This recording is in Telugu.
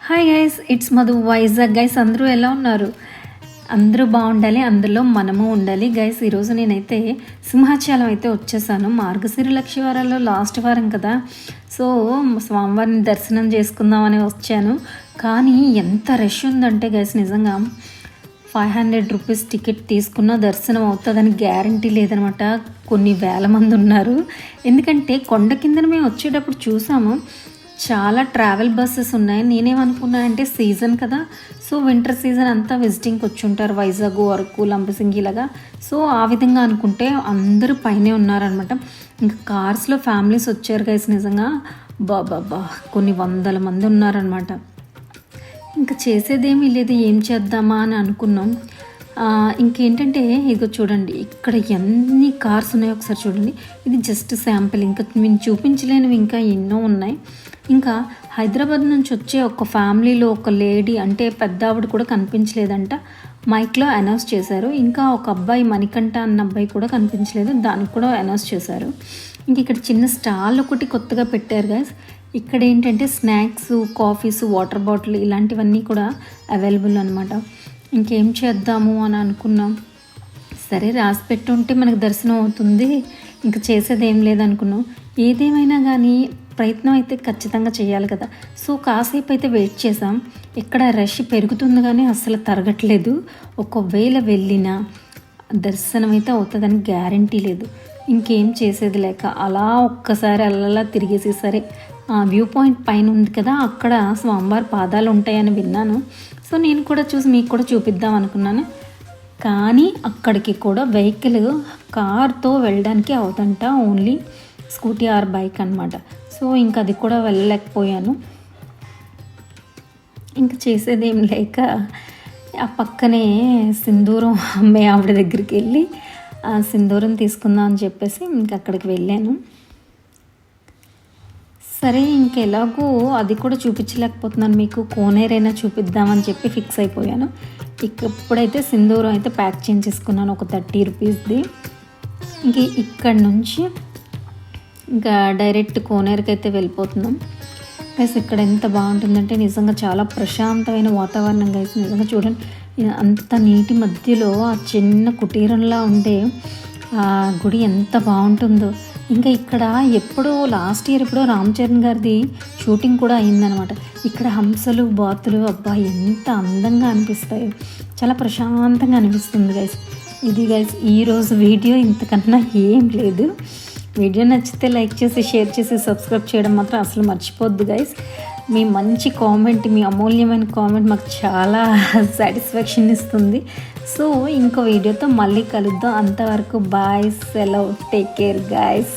Hi guys, it's Madhu Vizag. Guys అందరూ ఎలా ఉన్నారు? అందరూ బాగుండాలి, అందులో మనము ఉండాలి. గైస్ ఈరోజు నేనైతే సింహాచలం అయితే వచ్చేసాను. మార్గశిర లక్షవారాల్లో లాస్ట్ వారం కదా, సో స్వామివారిని దర్శనం చేసుకుందామని వచ్చాను. కానీ ఎంత రష్ ఉందంటే గైస్, నిజంగా 500 రూపీస్ టికెట్ తీసుకున్న దర్శనం అవుతుందని గ్యారంటీ లేదనమాట. కొన్ని వేల మంది ఉన్నారు. ఎందుకంటే కొండ కిందన మేము వచ్చేటప్పుడు చూసాము, చాలా ట్రావెల్ బస్సెస్ ఉన్నాయి. నేనేమనుకున్నానంటే సీజన్ కదా, సో వింటర్ సీజన్ అంతా విజిటింగ్కి వచ్చి ఉంటారు, వైజాగ్, అరకు, లంబసింగి ఇలాగా. సో ఆ విధంగా అనుకుంటే అందరూ పైనే ఉన్నారనమాట. ఇంకా కార్స్లో ఫ్యామిలీస్ వచ్చారు గైస్. నిజంగా బాబా కొన్ని వందల మంది ఉన్నారనమాట. ఇంకా చేసేదేమీ లేదు, ఏం చేద్దామా అని అనుకున్నాం. ఇంకేంటంటే ఇదిగో చూడండి, ఇక్కడ ఎన్ని కార్స్ ఉన్నాయో ఒకసారి చూడండి. ఇది జస్ట్ శాంపిల్, ఇంకా మేము చూపించలేనివి ఇంకా ఎన్నో ఉన్నాయి. ఇంకా హైదరాబాద్ నుంచి వచ్చే ఒక ఫ్యామిలీలో ఒక లేడీ, అంటే పెద్ద ఆవిడ కూడా కనిపించలేదంట, మైక్లో అనౌన్స్ చేశారు. ఇంకా ఒక అబ్బాయి, మణికంఠ అన్న అబ్బాయి కూడా కనిపించలేదు, దానికి కూడా అనౌన్స్ చేశారు. ఇంక ఇక్కడ చిన్న స్టాల్ ఒకటి కొత్తగా పెట్టారు గైస్. ఇక్కడ ఏంటంటే స్నాక్స్, కాఫీస్, వాటర్ బాటిల్ ఇలాంటివన్నీ కూడా అవైలబుల్ అనమాట. ఇంకేం చేద్దాము అని అనుకున్నాం. సరే రాసి పెట్టుంటే మనకు దర్శనం అవుతుంది, ఇంకా చేసేది ఏం లేదనుకున్నాం. ఏదేమైనా కానీ ప్రయత్నం అయితే ఖచ్చితంగా చేయాలి కదా. సో కాసేపు అయితే వెయిట్ చేసాం. ఇక్కడ రష్ పెరుగుతుంది కానీ అస్సలు తరగట్లేదు. ఒకవేళ వెళ్ళినా దర్శనం అయితే అవుతుందని గ్యారంటీ లేదు. ఇంకేం చేసేది లేక అలా ఒక్కసారి అలా తిరిగేసి, సరే వ్యూ పాయింట్ పైన ఉంది కదా, అక్కడ స్వామివారి పాదాలు ఉంటాయని విన్నాను. సో నేను కూడా చూసి మీకు కూడా చూపిద్దాం అనుకున్నాను. కానీ అక్కడికి కూడా వెహికల్, కార్తో వెళ్ళడానికి అవుతంట, ఓన్లీ స్కూటీ ఆర్ బైక్ అనమాట. సో ఇంకా అది కూడా వెళ్ళలేకపోయాను. ఇంకా చేసేదేం లేక ఆ పక్కనే సింధూరం అమ్మే ఆవిడ దగ్గరికి వెళ్ళి సింధూరం తీసుకుందాం అని చెప్పేసి ఇంకా అక్కడికి వెళ్ళాను. సరే ఇంకెలాగో అది కూడా చూపించలేకపోతున్నాను మీకు, కోనేరైనా చూపిద్దామని చెప్పి ఫిక్స్ అయిపోయాను. ఇప్పుడైతే సింధూరం అయితే ప్యాక్ చేయించేసుకున్నాను, ఒక 30 రూపీస్ది. ఇంక ఇక్కడ నుంచి ఇంకా డైరెక్ట్ కోనేరుకి అయితే వెళ్ళిపోతున్నాం గైస్. ఇక్కడ ఎంత బాగుంటుందంటే నిజంగా చాలా ప్రశాంతమైన వాతావరణం గైస్. నిజంగా చూడండి, అంత నీటి మధ్యలో ఆ చిన్న కుటీరంలా ఉండే ఆ గుడి ఎంత బాగుంటుందో. ఇంకా ఇక్కడ ఎప్పుడో లాస్ట్ ఇయర్ ఎప్పుడో రామ్ చరణ్ గారిది షూటింగ్ కూడా అయిందనమాట. ఇక్కడ హంసలు, బాతులు, అబ్బా ఎంత అందంగా అనిపిస్తాయి, చాలా ప్రశాంతంగా అనిపిస్తుంది గైస్. ఇది గైస్ ఈరోజు వీడియో, ఇంతకన్నా ఏం లేదు. వీడియో నచ్చితే లైక్ చేసి, షేర్ చేసి, సబ్స్క్రైబ్ చేయడం మాత్రం అసలు మర్చిపోద్దు గైస్. మీ మంచి కామెంట్, మీ అమూల్యమైన కామెంట్ మాకు చాలా సాటిస్ఫాక్షన్ ఇస్తుంది. సో ఇంకో వీడియోతో మళ్ళీ కలుద్దాం. అంతవరకు బాయ్, సెలవ్, టేక్ కేర్ గైస్.